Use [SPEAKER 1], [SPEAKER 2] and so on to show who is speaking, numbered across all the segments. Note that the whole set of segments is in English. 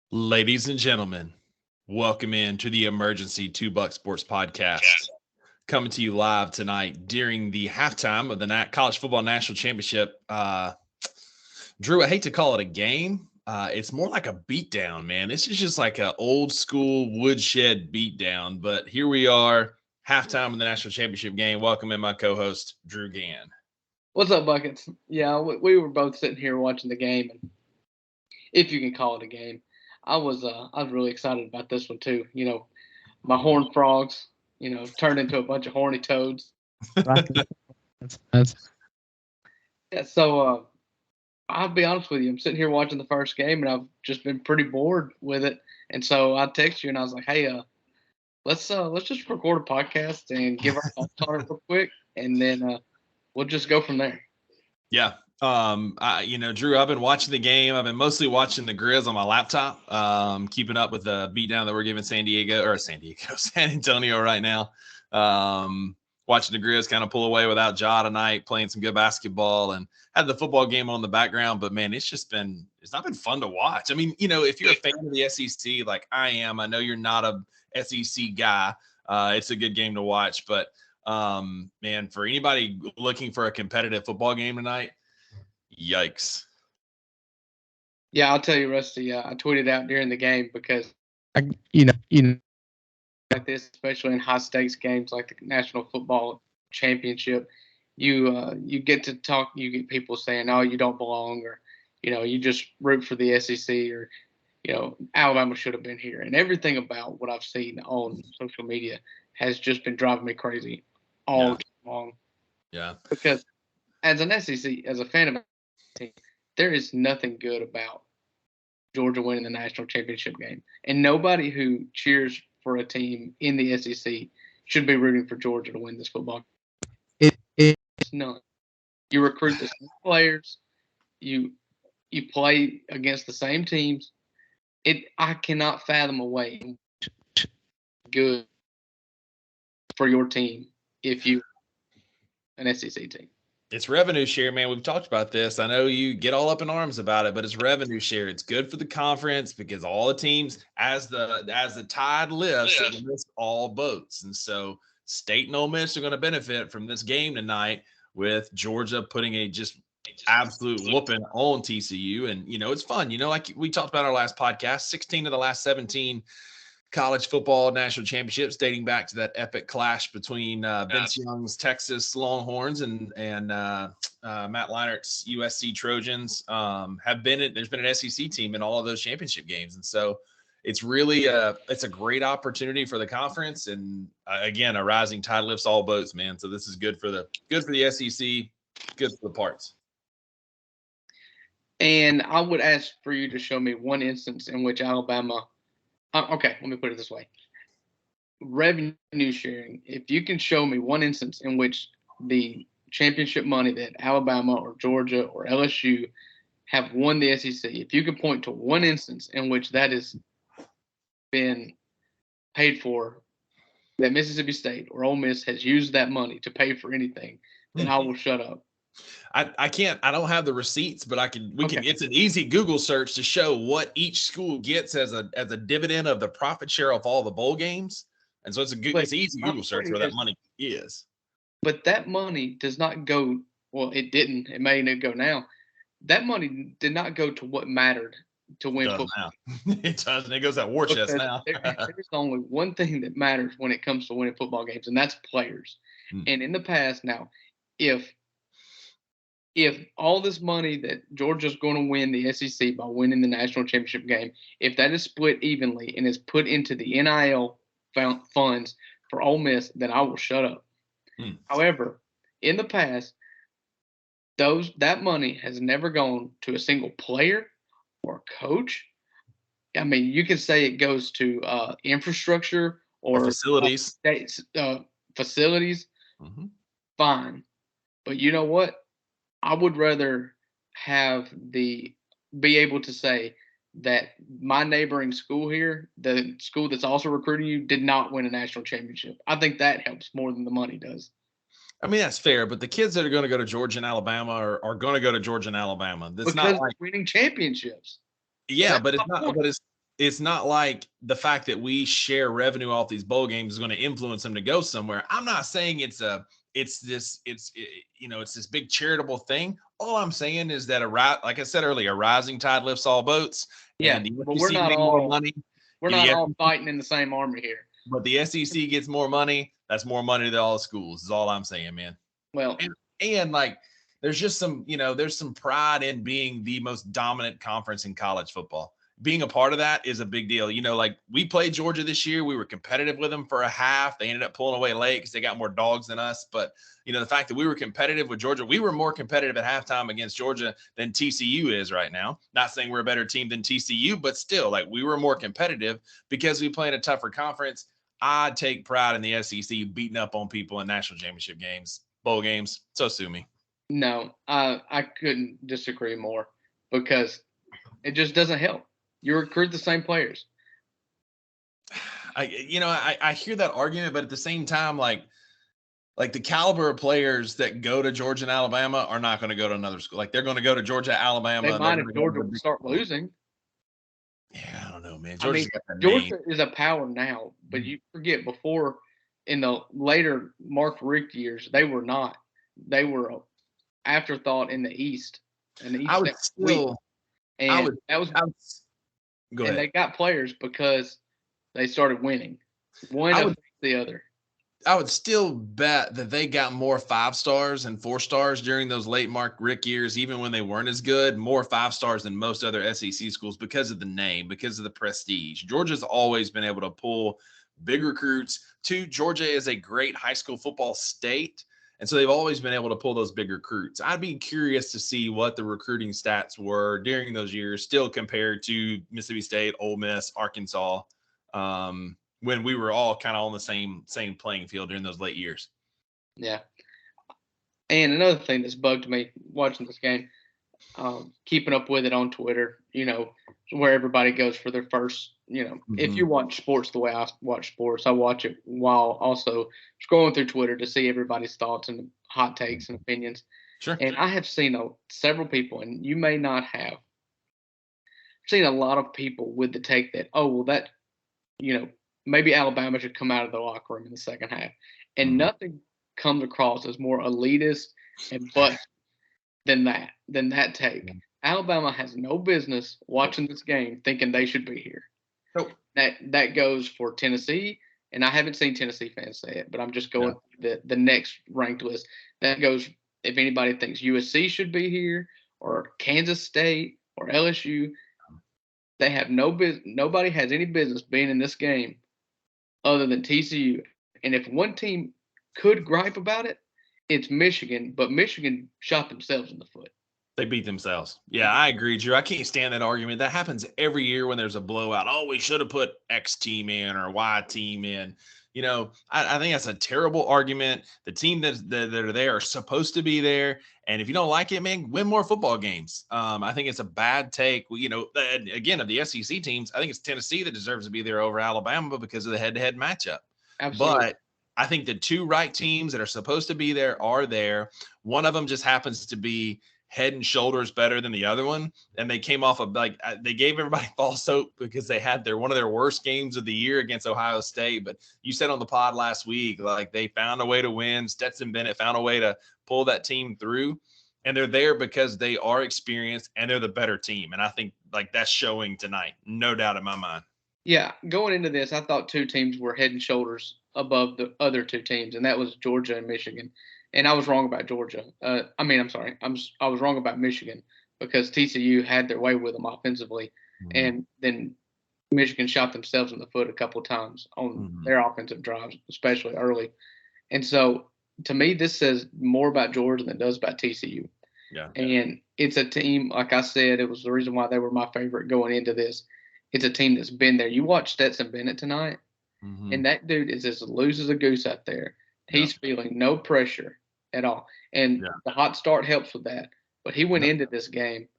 [SPEAKER 1] Ladies and gentlemen, welcome in to the Emergency Two Buck Sports Podcast. Coming to you live tonight during the halftime of the College Football National Championship. Drew, I hate to call it a game. It's more like a beatdown, man. This is just like an old school woodshed beatdown. But here we are, halftime of the National Championship game. Welcome in my co-host, Drew Gann.
[SPEAKER 2] What's up, Buckets? Yeah, we were both sitting here watching the game, and if you can call it a game, I was really excited about this one too. My horned frogs, turned into a bunch of horny toads.
[SPEAKER 3] Right. That's
[SPEAKER 2] Yeah, so I'll be honest with you, I'm sitting here watching the first game, and I've just been pretty bored with it, and so I text you, and I was like, hey, let's just record a podcast and give our thoughts on it real quick, and then we'll just go from there.
[SPEAKER 1] Yeah. Drew, I've been watching the game. I've been mostly watching the Grizz on my laptop, keeping up with the beatdown that we're giving San Antonio right now. Watching the Grizz kind of pull away without Ja tonight, playing some good basketball, and had the football game on the background. But man, it's not been fun to watch. I mean, if you're a fan of the SEC like I am, I know you're not a SEC guy. It's a good game to watch, but man, for anybody looking for a competitive football game tonight, yikes.
[SPEAKER 2] Yeah, I'll tell you, Rusty. I tweeted out during the game because
[SPEAKER 3] I, you know,
[SPEAKER 2] like this, especially in high stakes games like the National Football Championship, you get to talk. You get people saying, "Oh, you don't belong," or you just root for the SEC, or Alabama should have been here. And everything about what I've seen on social media has just been driving me crazy all day long.
[SPEAKER 1] Yeah.
[SPEAKER 2] Because as an SEC, as a fan of a team, there is nothing good about Georgia winning the national championship game. And nobody who cheers for a team in the SEC should be rooting for Georgia to win this football. It's none. You recruit the same players. You play against the same teams. I cannot fathom a way good for your team if you an SEC team.
[SPEAKER 1] It's revenue share, man. We've talked about this. I know you get all up in arms about it, but it's revenue share. It's good for the conference because all the teams, as the tide lifts, it lifts all boats. And so State and Ole Miss are going to benefit from this game tonight with Georgia putting a just absolute whooping on TCU. And, it's fun. Like we talked about our last podcast, 16 of the last 17 college football national championships dating back to that epic clash between Vince Young's Texas Longhorns and Matt Leinert's USC Trojans. There's been an SEC team in all of those championship games. And so it's really it's a great opportunity for the conference. And again, a rising tide lifts all boats, man. So this is good for the SEC, good for the parts.
[SPEAKER 2] And I would ask for you to show me one instance in which Alabama okay, let me put it this way. Revenue sharing, if you can show me one instance in which the championship money that Alabama or Georgia or LSU have won the SEC, if you could point to one instance in which that has been paid for, that Mississippi State or Ole Miss has used that money to pay for anything, then I will shut up.
[SPEAKER 1] I can't. I don't have the receipts, but we can. It's an easy Google search to show what each school gets as a dividend of the profit share of all the bowl games, and so it's an easy Google search where that money is.
[SPEAKER 2] But that money does not go. Well, it didn't. It may not go now. That money did not go to what mattered to win football.
[SPEAKER 1] It doesn't. It goes at war chest now.
[SPEAKER 2] There's only one thing that matters when it comes to winning football games, and that's players. And in the past, now, if all this money that Georgia's going to win the SEC by winning the national championship game, if that is split evenly and is put into the NIL funds for Ole Miss, then I will shut up. However, in the past, that money has never gone to a single player or coach. I mean, you can say it goes to infrastructure or
[SPEAKER 1] facilities.
[SPEAKER 2] Facilities. Mm-hmm. Fine. But you know what? I would rather be able to say that my neighboring school here, the school that's also recruiting you, did not win a national championship. I think that helps more than the money does.
[SPEAKER 1] I mean, that's fair, but the kids that are going to go to Georgia and Alabama are going to go to Georgia and Alabama.
[SPEAKER 2] That's because not like winning championships.
[SPEAKER 1] Yeah, but it's not. But it's not like the fact that we share revenue off these bowl games is going to influence them to go somewhere. I'm not saying it's this big charitable thing. All I'm saying is that like I said earlier, a rising tide lifts all boats.
[SPEAKER 2] Yeah,
[SPEAKER 1] and the
[SPEAKER 2] but we're
[SPEAKER 1] SEC
[SPEAKER 2] not
[SPEAKER 1] getting more money.
[SPEAKER 2] we're not all fighting in the same army here.
[SPEAKER 1] But the SEC gets more money. That's more money to all the schools. Is all I'm saying, man.
[SPEAKER 2] Well,
[SPEAKER 1] and like there's just some, there's some pride in being the most dominant conference in college football. Being a part of that is a big deal. Like we played Georgia this year. We were competitive with them for a half. They ended up pulling away late because they got more dogs than us. But, the fact that we were competitive with Georgia, we were more competitive at halftime against Georgia than TCU is right now. Not saying we're a better team than TCU, but still, like we were more competitive because we play in a tougher conference. I take pride in the SEC beating up on people in national championship games, bowl games. So sue me.
[SPEAKER 2] No, I couldn't disagree more because it just doesn't help. You recruit the same players.
[SPEAKER 1] I hear that argument, but at the same time, like the caliber of players that go to Georgia and Alabama are not going to go to another school. Like they're going to go to Georgia, Alabama.
[SPEAKER 2] They might if Georgia would start losing.
[SPEAKER 1] Yeah, I don't know, man.
[SPEAKER 2] Georgia is a power now, but you forget before in the later Mark Richt years, they were not. They were an afterthought in the East. And the East
[SPEAKER 1] I would still. Go ahead.
[SPEAKER 2] And they got players because they started winning. One the other.
[SPEAKER 1] I would still bet that they got more 5 stars and 4 stars during those late Mark Richt years, even when they weren't as good, more 5 stars than most other SEC schools because of the name, because of the prestige. Georgia's always been able to pull big recruits. Georgia is a great high school football state. And so they've always been able to pull those big recruits. I'd be curious to see what the recruiting stats were during those years, still compared to Mississippi State, Ole Miss, Arkansas, when we were all kind of on the same playing field during those late years.
[SPEAKER 2] Yeah. And another thing that's bugged me watching this game, keeping up with it on Twitter, where everybody goes for their first, if you watch sports the way I watch sports, I watch it while also scrolling through Twitter to see everybody's thoughts and hot takes and opinions.
[SPEAKER 1] Sure.
[SPEAKER 2] And I have seen several people, and you may not have, seen a lot of people with the take that, maybe Alabama should come out of the locker room in the second half. And nothing comes across as more elitist and butt than that take. Alabama has no business watching this game thinking they should be here.
[SPEAKER 1] Nope.
[SPEAKER 2] That goes for Tennessee, and I haven't seen Tennessee fans say it, but I'm just going the next ranked list. That goes if anybody thinks USC should be here or Kansas State or LSU, they have no business. Nobody has any business being in this game other than TCU. And if one team could gripe about it, it's Michigan, but Michigan shot themselves in the foot.
[SPEAKER 1] They beat themselves. Yeah, I agree, Drew. I can't stand that argument. That happens every year when there's a blowout. Oh, we should have put X team in or Y team in. I think that's a terrible argument. The team that are there are supposed to be there. And if you don't like it, man, win more football games. I think it's a bad take. Again, of the SEC teams, I think it's Tennessee that deserves to be there over Alabama because of the head-to-head matchup.
[SPEAKER 2] Absolutely.
[SPEAKER 1] But I think the two right teams that are supposed to be there are there. One of them just happens to be head and shoulders better than the other one. And they came off of they gave everybody false hope because they had one of their worst games of the year against Ohio State. But you said on the pod last week, they found a way to win. Stetson Bennett found a way to pull that team through, and they're there because they are experienced and they're the better team. And I think that's showing tonight. No doubt in my mind.
[SPEAKER 2] Yeah. Going into this, I thought two teams were head and shoulders above the other two teams, and that was Georgia and Michigan. And I was wrong about Georgia. I was wrong about Michigan because TCU had their way with them offensively, and then Michigan shot themselves in the foot a couple of times on their offensive drives, especially early. And so, to me, this says more about Georgia than it does about TCU.
[SPEAKER 1] Yeah.
[SPEAKER 2] And it's a team, like I said, it was the reason why they were my favorite going into this. It's a team that's been there. You watch Stetson Bennett tonight, and that dude is as loose as a goose out there. He's feeling no pressure at all. And the hot start helps with that. But he went into this game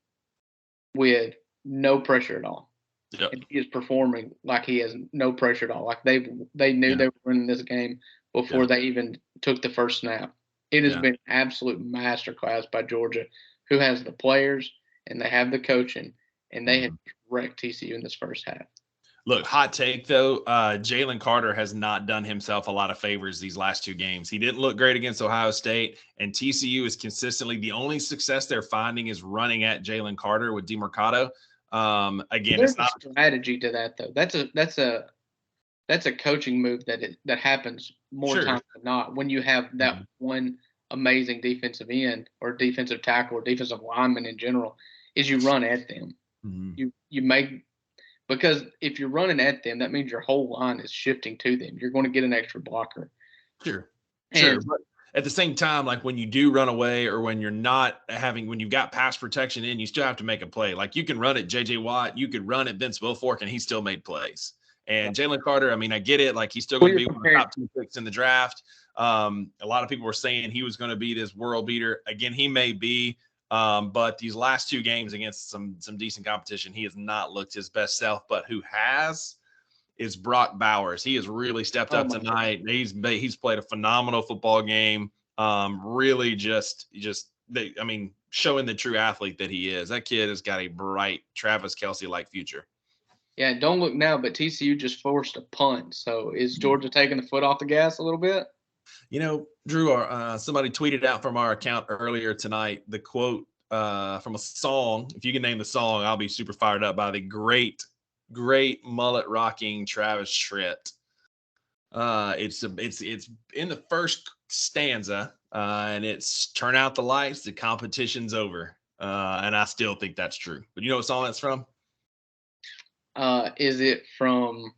[SPEAKER 2] with no pressure at all.
[SPEAKER 1] Yep.
[SPEAKER 2] And he is performing like he has no pressure at all. Like they knew they were winning this game before they even took the first snap. It has been absolute masterclass by Georgia, who has the players and they have the coaching, and they have wrecked TCU in this first half.
[SPEAKER 1] Look, hot take though, Jalen Carter has not done himself a lot of favors these last 2 games. He didn't look great against Ohio State, and TCU is consistently the only success they're finding is running at Jalen Carter with DeMarcado. Again,
[SPEAKER 2] There's
[SPEAKER 1] it's not
[SPEAKER 2] a strategy to that though. That's a coaching move that happens more
[SPEAKER 1] Sure.
[SPEAKER 2] times than not when you have that
[SPEAKER 1] Mhm.
[SPEAKER 2] one amazing defensive end or defensive tackle or defensive lineman in general is you run at them.
[SPEAKER 1] Mhm.
[SPEAKER 2] You make because if you're running at them, that means your whole line is shifting to them. You're going to get an extra blocker.
[SPEAKER 1] Sure.
[SPEAKER 2] And
[SPEAKER 1] But at the same time, like when you do run away or when you're not when you've got pass protection in, you still have to make a play. Like you can run at JJ Watt, you could run at Vince Wilfork, and he still made plays. And Jalen Carter, I mean, I get it. Like he's still going to be one of the top 2 picks in the draft. A lot of people were saying he was going to be this world beater. Again, he may be. But these last 2 games against some decent competition, he has not looked his best self. But who has is Brock Bowers. He has really stepped up tonight. God. He's played a phenomenal football game. Really showing the true athlete that he is. That kid has got a bright Travis Kelce-like future.
[SPEAKER 2] Yeah, don't look now, but TCU just forced a punt. So is Georgia taking the foot off the gas a little bit?
[SPEAKER 1] You know, Drew, somebody tweeted out from our account earlier tonight the quote from a song. If you can name the song, I'll be super fired up by the great mullet rocking Travis Tritt. It's in the first stanza, and it's turn out the lights, the competition's over. And I still think that's true. But you know what song that's from?
[SPEAKER 2] Is it from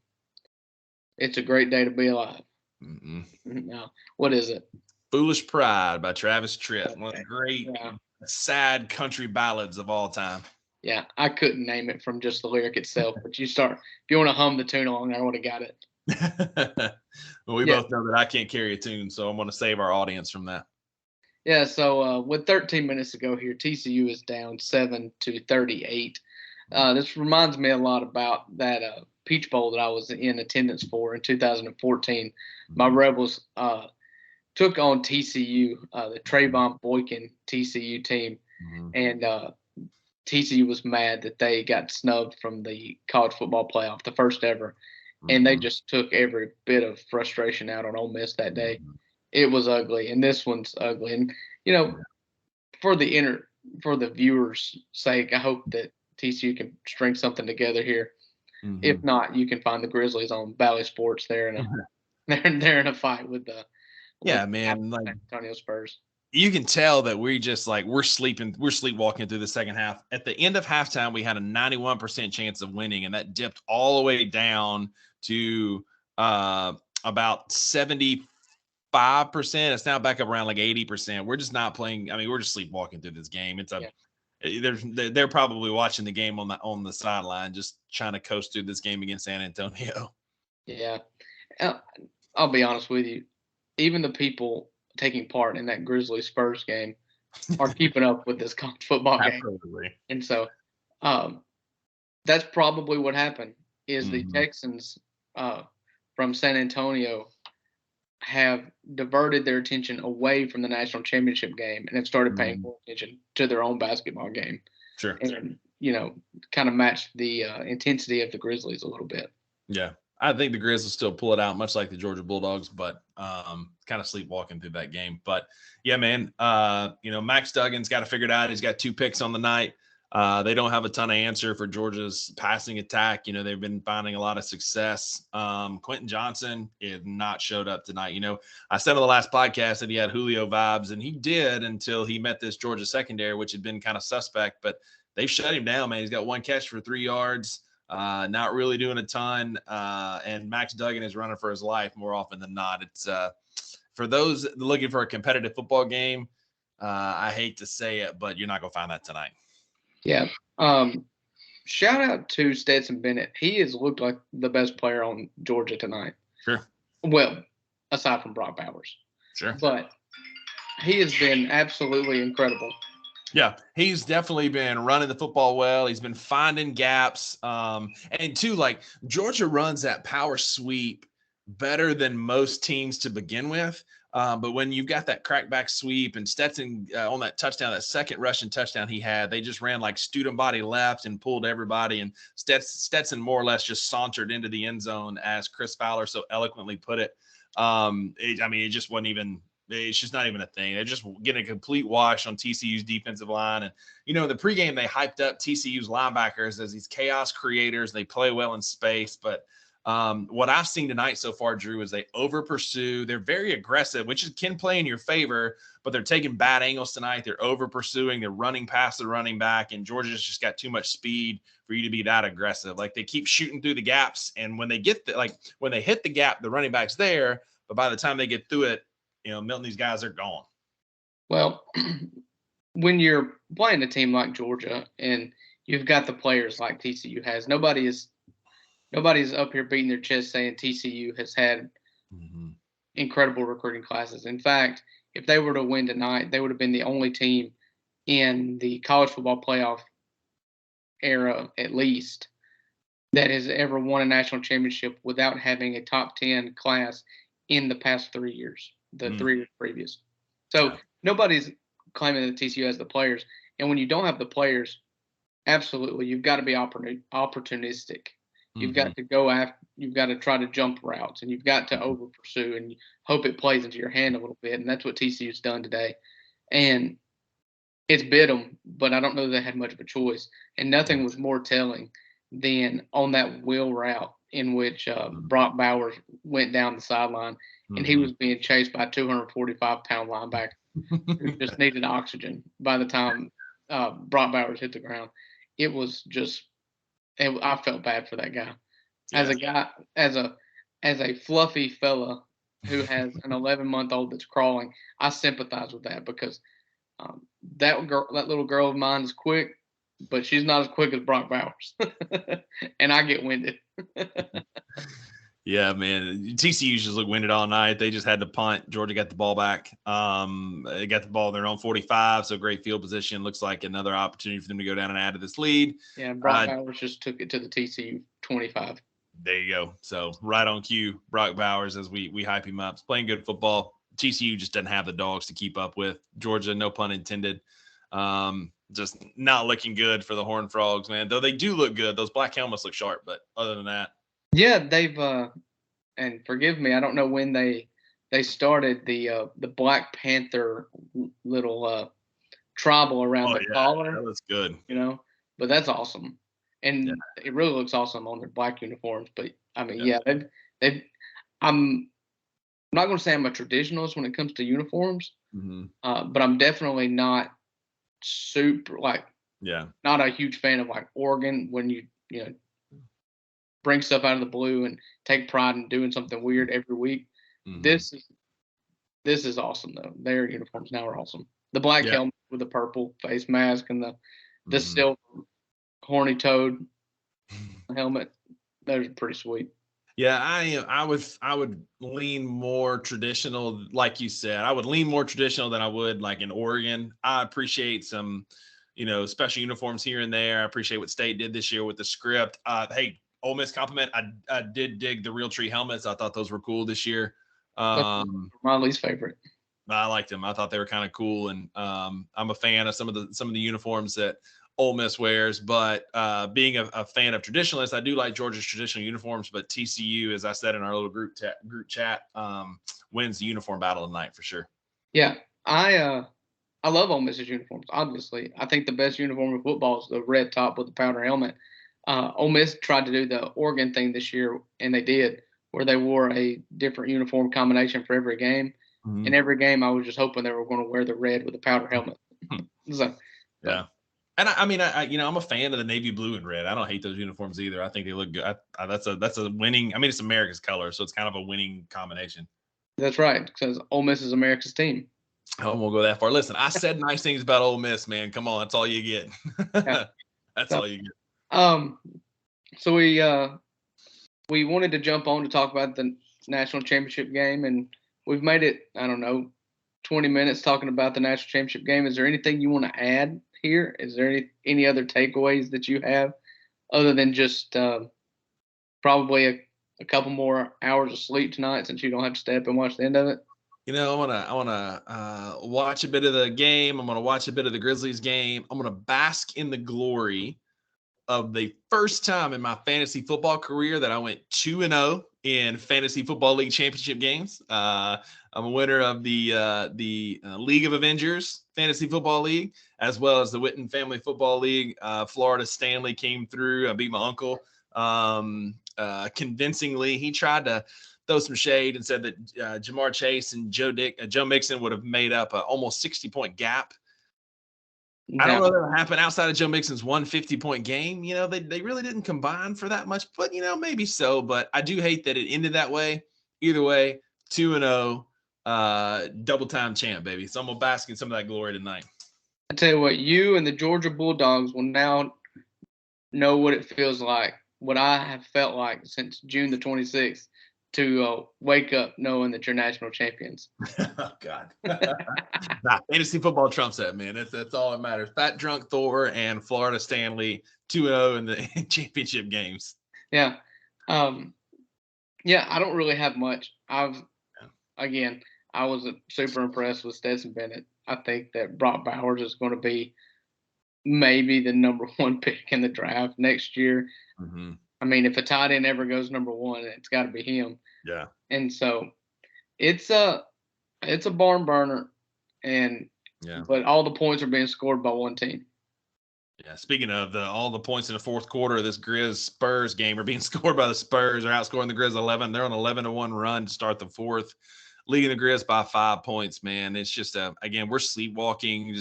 [SPEAKER 2] It's a Great Day to Be Alive?
[SPEAKER 1] Mm-mm.
[SPEAKER 2] No. What is it?
[SPEAKER 1] Foolish Pride by Travis Tritt. One of the great sad country ballads of all time.
[SPEAKER 2] Yeah, I couldn't name it from just the lyric itself, but if you want to hum the tune along, I would have got it.
[SPEAKER 1] Well, we both know that I can't carry a tune, so I'm going to save our audience from that.
[SPEAKER 2] Yeah, so with 13 minutes to go here, TCU is down 7-38. This reminds me a lot about that Peach Bowl that I was in attendance for in 2014. My Rebels took on TCU, the Trayvon Boykin TCU team, and TCU was mad that they got snubbed from the college football playoff, the first ever, and they just took every bit of frustration out on Ole Miss that day. It was ugly, and this one's ugly. And you know, for the viewers' sake, I hope that TCU can string something together here. If not, you can find the Grizzlies on Bally Sports. They're in a fight with the
[SPEAKER 1] San
[SPEAKER 2] Antonio Spurs.
[SPEAKER 1] You can tell that we're sleepwalking through the second half. At the end of halftime, we had a 91% chance of winning, and that dipped all the way down to about 75%. It's now back up around like 80%. We're just not playing. I mean, we're just sleepwalking through this game. They're probably watching the game on the sideline, just trying to coast through this game against San Antonio.
[SPEAKER 2] Yeah, I'll be honest with you. Even the people taking part in that Grizzlies Spurs game are keeping up with this college football game.
[SPEAKER 1] Absolutely.
[SPEAKER 2] And so that's probably what happened is the Texans from San Antonio have diverted their attention away from the national championship game and have started paying more attention to their own basketball game.
[SPEAKER 1] Sure.
[SPEAKER 2] And, kind of matched the intensity of the Grizzlies a little bit.
[SPEAKER 1] Yeah. I think the Grizzlies still pull it out, much like the Georgia Bulldogs, but kind of sleepwalking through that game. But yeah, man, Max Duggan's got to figure it out. He's got 2 picks on the night. They don't have a ton of answer for Georgia's passing attack. They've been finding a lot of success. Quentin Johnson has not showed up tonight. I said on the last podcast that he had Julio vibes, and he did until he met this Georgia secondary, which had been kind of suspect, but they've shut him down, man. He's got 1 catch for 3 yards. Not really doing a ton, and Max Duggan is running for his life more often than not. It's for those looking for a competitive football game, I hate to say it, but you're not going to find that tonight.
[SPEAKER 2] Yeah. Shout out to Stetson Bennett. He has looked like the best player on Georgia tonight.
[SPEAKER 1] Sure.
[SPEAKER 2] Well, aside from Brock Bowers.
[SPEAKER 1] Sure.
[SPEAKER 2] But he has been absolutely incredible.
[SPEAKER 1] Yeah, he's definitely been running the football well. He's been finding gaps. And too, Georgia runs that power sweep better than most teams to begin with. But when you've got that crackback sweep and Stetson on that touchdown, that second rushing touchdown he had, they just ran like student body left and pulled everybody. And Stetson more or less just sauntered into the end zone, as Chris Fowler so eloquently put it. It just wasn't even. It's just not even a thing. They're just getting a complete wash on TCU's defensive line. And, in the pregame, they hyped up TCU's linebackers as these chaos creators. They play well in space. But what I've seen tonight so far, Drew, is they over pursue. They're very aggressive, which can play in your favor, but they're taking bad angles tonight. They're over pursuing. They're running past the running back, and Georgia's just got too much speed for you to be that aggressive. Like, they keep shooting through the gaps, and when they hit the gap, the running back's there, but by the time they get through it, Milton, these guys are gone.
[SPEAKER 2] Well, when you're playing a team like Georgia and you've got the players like TCU has, nobody's up here beating their chest saying TCU has had incredible recruiting classes. In fact, if they were to win tonight, they would have been the only team in the college football playoff era, at least, that has ever won a national championship without having a top 10 class in the past 3 years. The 3 years previous. So nobody's claiming that TCU has the players. And when you don't have the players, absolutely, you've got to be opportunistic. You've got to go after, you've got to try to jump routes, and you've got to over pursue and hope it plays into your hand a little bit. And that's what TCU's done today. And it's bit them, but I don't know that they had much of a choice. And nothing was more telling than on that wheel route in which Brock Bowers went down the sideline. And he was being chased by a 245-pound linebacker who just needed oxygen by the time Brock Bowers hit the ground. It was just I felt bad for that guy. Yeah. As a fluffy fella who has an 11-month-old that's crawling, I sympathize with that because that little girl of mine is quick, but she's not as quick as Brock Bowers. And I get winded.
[SPEAKER 1] Yeah, man. TCU just looked winded all night. They just had to punt. Georgia got the ball back. They got the ball in their own 45, so great field position. Looks like another opportunity for them to go down and add to this lead.
[SPEAKER 2] Yeah, Brock Bowers just took it to the TCU 25.
[SPEAKER 1] There you go. So right on cue, Brock Bowers, as we hype him up. He's playing good football. TCU just doesn't have the dogs to keep up with. Georgia, no pun intended. Just not looking good for the Horned Frogs, man. Though they do look good. Those black helmets look sharp, but other than that.
[SPEAKER 2] Yeah, they've and forgive me, I don't know when they started the Black Panther little tribal around the collar.
[SPEAKER 1] That looks good.
[SPEAKER 2] But that's awesome, and it really looks awesome on their black uniforms. But I mean, they've. I'm not going to say I'm a traditionalist when it comes to uniforms, but I'm definitely not super not a huge fan of like Oregon when you bring stuff out of the blue and take pride in doing something weird every week. This is awesome though. Their uniforms now are awesome. The black helmet with the purple face mask and the silver horny toad helmet. Those are pretty sweet.
[SPEAKER 1] Yeah, I would lean more traditional, like you said. I would lean more traditional than I would like in Oregon. I appreciate some, special uniforms here and there. I appreciate what State did this year with the script. Hey, Ole Miss compliment. I did dig the Realtree helmets. I thought those were cool this year.
[SPEAKER 2] My least favorite.
[SPEAKER 1] I liked them. I thought they were kind of cool, and I'm a fan of some of the uniforms that Ole Miss wears. But being a fan of traditionalists, I do like Georgia's traditional uniforms. But TCU, as I said in our little group chat, wins the uniform battle tonight for sure.
[SPEAKER 2] Yeah, I love Ole Miss's uniforms. Obviously, I think the best uniform in football is the red top with the powder helmet. Ole Miss tried to do the Oregon thing this year, and they did, where they wore a different uniform combination for every game. In every game, I was just hoping they were going to wear the red with the powder helmet. So,
[SPEAKER 1] yeah. And I'm a fan of the navy blue and red. I don't hate those uniforms either. I think they look good. That's a winning. It's America's color, so it's kind of a winning combination.
[SPEAKER 2] That's right, because Ole Miss is America's team.
[SPEAKER 1] I won't go that far. Listen, I said nice things about Ole Miss, man. Come on, that's all you get. That's all you get.
[SPEAKER 2] So we wanted to jump on to talk about the national championship game, and we've made it, 20 minutes talking about the national championship game. Is there anything you want to add here? Is there any other takeaways that you have other than just probably a couple more hours of sleep tonight since you don't have to stay up and watch the end of it?
[SPEAKER 1] I wanna watch a bit of the game. I'm gonna watch a bit of the Grizzlies game. I'm gonna bask in the glory of the first time in my fantasy football career that I went 2-0 in fantasy football league championship games. I'm a winner of the League of Avengers Fantasy Football League, as well as the Witten Family Football League. Florida Stanley came through. I beat my uncle convincingly. He tried to throw some shade and said that Jamar Chase and Joe Mixon would have made up an almost 60-point gap. I don't know that happened outside of Joe Mixon's 150-point game. They really didn't combine for that much, but maybe so. But I do hate that it ended that way. Either way, 2-0, double time champ, baby. So I'm gonna bask in some of that glory tonight.
[SPEAKER 2] I tell you what, you and the Georgia Bulldogs will now know what it feels like, what I have felt like since June the 26th, to wake up knowing that you're national champions.
[SPEAKER 1] Oh, God. Fantasy football trumps that, man. That's all that matters. Fat Drunk Thor and Florida Stanley 2-0 in the championship games.
[SPEAKER 2] Yeah. I don't really have much. I was super impressed with Stetson Bennett. I think that Brock Bowers is going to be maybe the number one pick in the draft next year.
[SPEAKER 1] Mm-hmm.
[SPEAKER 2] I mean, if a tight end ever goes number one, it's got to be him.
[SPEAKER 1] Yeah.
[SPEAKER 2] And so it's a barn burner, but all the points are being scored by one team.
[SPEAKER 1] Yeah. Speaking of all the points in the fourth quarter of this Grizz Spurs game are being scored by the Spurs. They're outscoring the Grizz 11. They're on 11-1 run to start the fourth, leading the Grizz by 5 points. Man, it's just again, we're sleepwalking.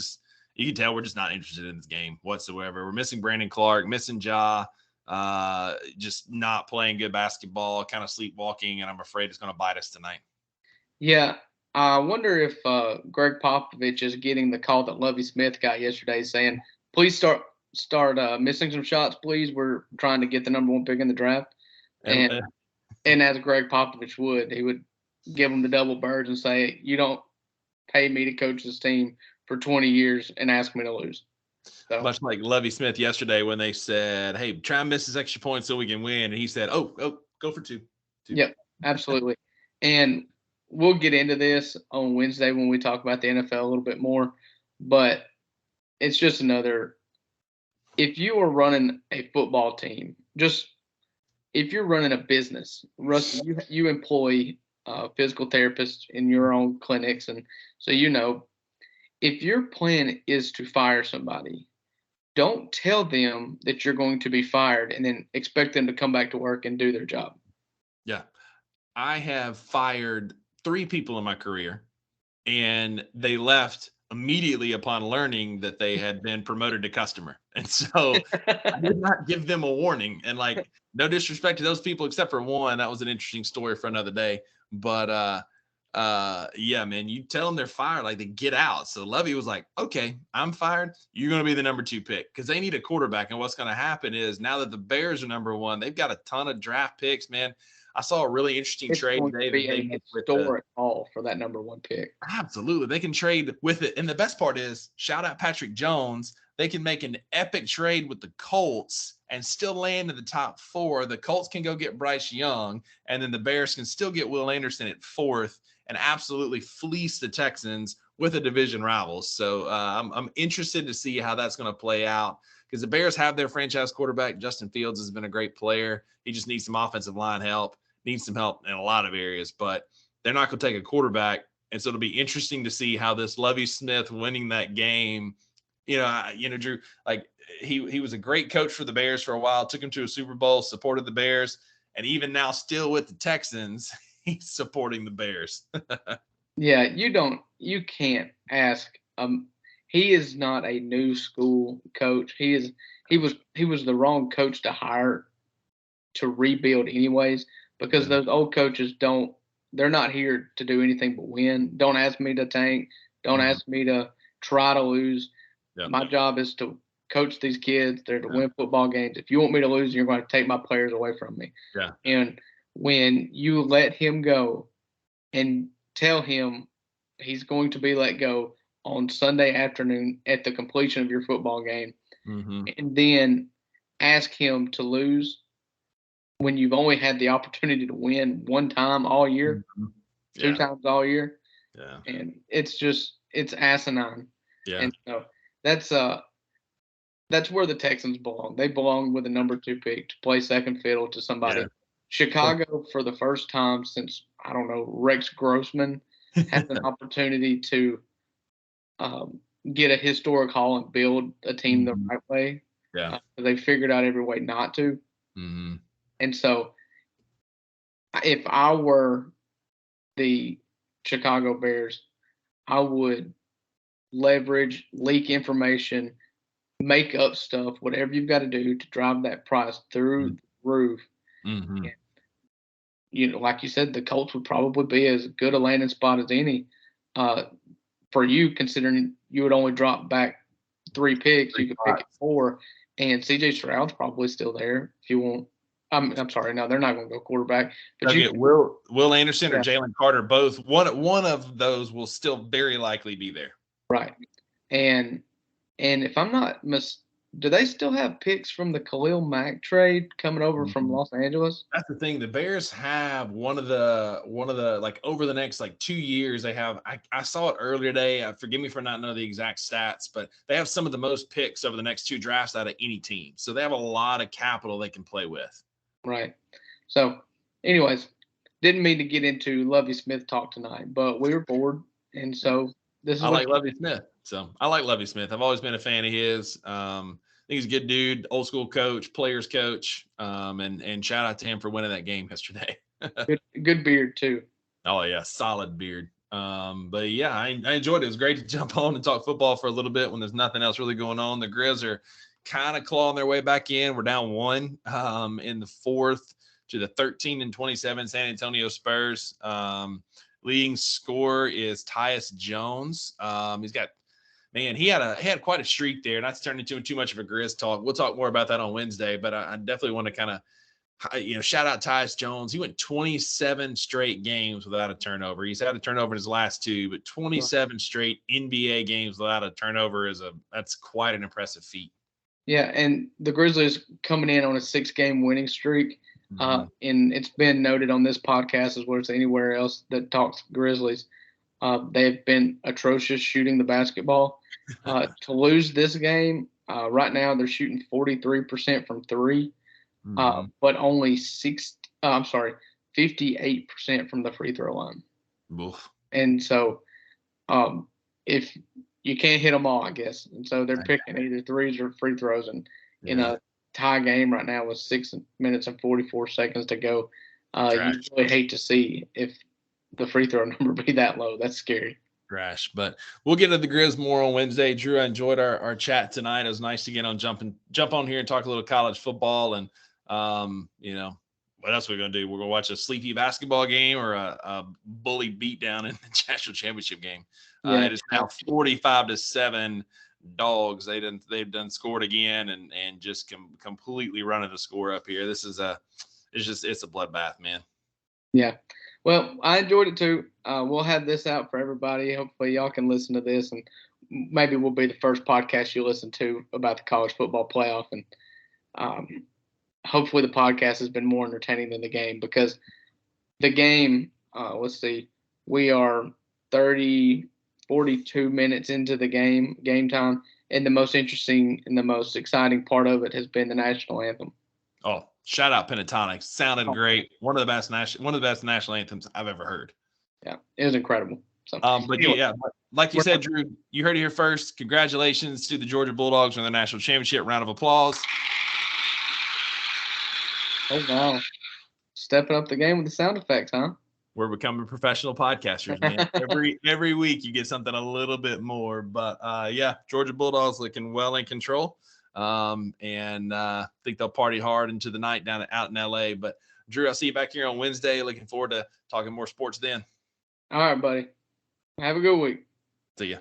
[SPEAKER 1] You can tell we're just not interested in this game whatsoever. We're missing Brandon Clark, missing Ja. Just not playing good basketball, kind of sleepwalking, and I'm afraid it's going to bite us tonight.
[SPEAKER 2] Yeah, I wonder if Greg Popovich is getting the call that Lovie Smith got yesterday, saying, "Please start missing some shots, please. We're trying to get the number one pick in the draft." And as Greg Popovich would, he would give them the double birds and say, "You don't pay me to coach this team for 20 years and ask me to lose." So.
[SPEAKER 1] Much like Lovie Smith yesterday when they said, "Hey, try and miss his extra points so we can win," and he said, "Oh, go for two."
[SPEAKER 2] Yep, absolutely. And we'll get into this on Wednesday when we talk about the NFL a little bit more. But it's just another. If you are running a football team, if you're running a business, Rusty, you employ physical therapists in your own clinics, and so if your plan is to fire somebody, don't tell them that you're going to be fired and then expect them to come back to work and do their job.
[SPEAKER 1] Yeah. I have fired 3 people in my career, and they left immediately upon learning that they had been promoted to customer. And so I did not give them a warning. And no disrespect to those people except for one. That was an interesting story for another day. But yeah, man, you tell them they're fired, they get out. So Lovie was like, "Okay, I'm fired. You're going to be the number 2 pick," because they need a quarterback. And what's going to happen is now that the Bears are number 1, they've got a ton of draft picks, man. I saw a really interesting trade today.
[SPEAKER 2] They made with historic haul for that number 1 pick.
[SPEAKER 1] Absolutely. They can trade with it. And the best part is, shout out Patrick Jones. They can make an epic trade with the Colts and still land in the top 4. The Colts can go get Bryce Young, and then the Bears can still get Will Anderson at 4th and absolutely fleece the Texans with a division rival. So I'm interested to see how that's going to play out, because the Bears have their franchise quarterback. Justin Fields has been a great player. He just needs some offensive line help, needs some help in a lot of areas, but they're not going to take a quarterback. And so it'll be interesting to see how this Lovie Smith winning that game, Drew, he was a great coach for the Bears for a while, took him to a Super Bowl, supported the Bears, and even now still with the Texans, he's supporting the Bears.
[SPEAKER 2] Yeah, you can't ask. He is not a new school coach. He was the wrong coach to hire to rebuild anyways, because those old coaches they're not here to do anything but win. Don't ask me to tank. Don't ask me to try to lose. Yep. My job is to coach these kids. They're to win football games. If you want me to lose, you're going to take my players away from me.
[SPEAKER 1] Yeah.
[SPEAKER 2] And when you let him go and tell him he's going to be let go on Sunday afternoon at the completion of your football game, and then ask him to lose when you've only had the opportunity to win one time all year, 2 times all year,
[SPEAKER 1] Yeah.
[SPEAKER 2] And it's asinine.
[SPEAKER 1] Yeah.
[SPEAKER 2] And so that's where the Texans belong. They belong with the number 2 pick to play second fiddle to somebody.
[SPEAKER 1] Yeah.
[SPEAKER 2] Chicago, for the first time since, I don't know, Rex Grossman, has an opportunity to get a historic haul and build a team the right way.
[SPEAKER 1] Yeah.
[SPEAKER 2] They figured out every way not to.
[SPEAKER 1] Mm-hmm.
[SPEAKER 2] And so if I were the Chicago Bears, I would leverage, leak information, make up stuff, whatever you've got to do to drive that price through the roof.
[SPEAKER 1] Mm-hmm.
[SPEAKER 2] And, like you said, the Colts would probably be as good a landing spot as any for you, considering you would only drop back 3 picks. You could pick at 4, and C.J. Stroud's probably still there if you want. I'm sorry, no, they're not going to go quarterback. But
[SPEAKER 1] you get Will Anderson or
[SPEAKER 2] Yeah.
[SPEAKER 1] Jalen Carter, both. One of those will still very likely be there.
[SPEAKER 2] Right. And if I'm not do they still have picks from the Khalil Mack trade coming over from Los Angeles?
[SPEAKER 1] That's the thing. The Bears have one of the like over the next like 2 years. They have. I saw it earlier today. Forgive me for not knowing the exact stats, but they have some of the most picks over the next 2 drafts out of any team. So they have a lot of capital they can play with.
[SPEAKER 2] Right. So, anyways, didn't mean to get into Lovie Smith talk tonight, but we were bored, and so this is.
[SPEAKER 1] I like Lovie Smith. So I like Lovie Smith. I've always been a fan of his. I think he's a good dude, old school coach, players coach, and shout out to him for winning that game yesterday.
[SPEAKER 2] good beard too.
[SPEAKER 1] Oh yeah, solid beard. But yeah, I enjoyed it. It was great to jump on and talk football for a little bit when there's nothing else really going on. The Grizz are kind of clawing their way back in. We're down 1 in the 4th to the 13-27 San Antonio Spurs. Leading scorer is Tyus Jones. He's got, man, he had quite a streak there. Not to turn into too much of a Grizz talk. We'll talk more about that on Wednesday, but I definitely want to kind of, shout out Tyus Jones. He went 27 straight games without a turnover. He's had a turnover in his last 2, but 27 straight NBA games without a turnover that's quite an impressive feat.
[SPEAKER 2] Yeah, and the Grizzlies coming in on a 6-game winning streak. And it's been noted on this podcast as well as anywhere else that talks Grizzlies. They've been atrocious shooting the basketball. To lose this game, right now they're shooting 43% from 3, but only 58% from the free throw line.
[SPEAKER 1] Oof.
[SPEAKER 2] And so, if you can't hit them all, I guess, and so they're picking either threes or free throws, and in a tie game right now with 6 minutes and 44 seconds to go, you really hate to see if the free throw number be that low. That's scary.
[SPEAKER 1] Trash, but we'll get into the Grizz more on Wednesday. Drew, I enjoyed our chat tonight. It was nice to get on jump on here and talk a little college football, and what else are we going to do? We're going to watch a sleepy basketball game or a bully beatdown in the national championship game. It is now 45-7 dogs. They've done scored again and just completely running the score up here. This is it's a bloodbath, man.
[SPEAKER 2] Yeah. Well, I enjoyed it too. We'll have this out for everybody. Hopefully y'all can listen to this, and maybe we'll be the first podcast you listen to about the college football playoff. And hopefully the podcast has been more entertaining than the game, because the game, let's see, we are 42 minutes into the game time, and the most interesting and the most exciting part of it has been the national anthem.
[SPEAKER 1] Oh, shout out Pentatonics. Sounded great. One of the best national anthems I've ever heard.
[SPEAKER 2] Yeah, it was incredible. So,
[SPEAKER 1] but anyway, yeah, like you said, Drew, you heard it here first. Congratulations to the Georgia Bulldogs on the national championship. Round of applause.
[SPEAKER 2] Oh, wow. Stepping up the game with the sound effects, huh?
[SPEAKER 1] We're becoming professional podcasters, man. Every week you get something a little bit more. But, Georgia Bulldogs looking well in control. And think they'll party hard into the night out in LA. But, Drew, I'll see you back here on Wednesday. Looking forward to talking more sports then.
[SPEAKER 2] All right, buddy. Have a good week.
[SPEAKER 1] See ya.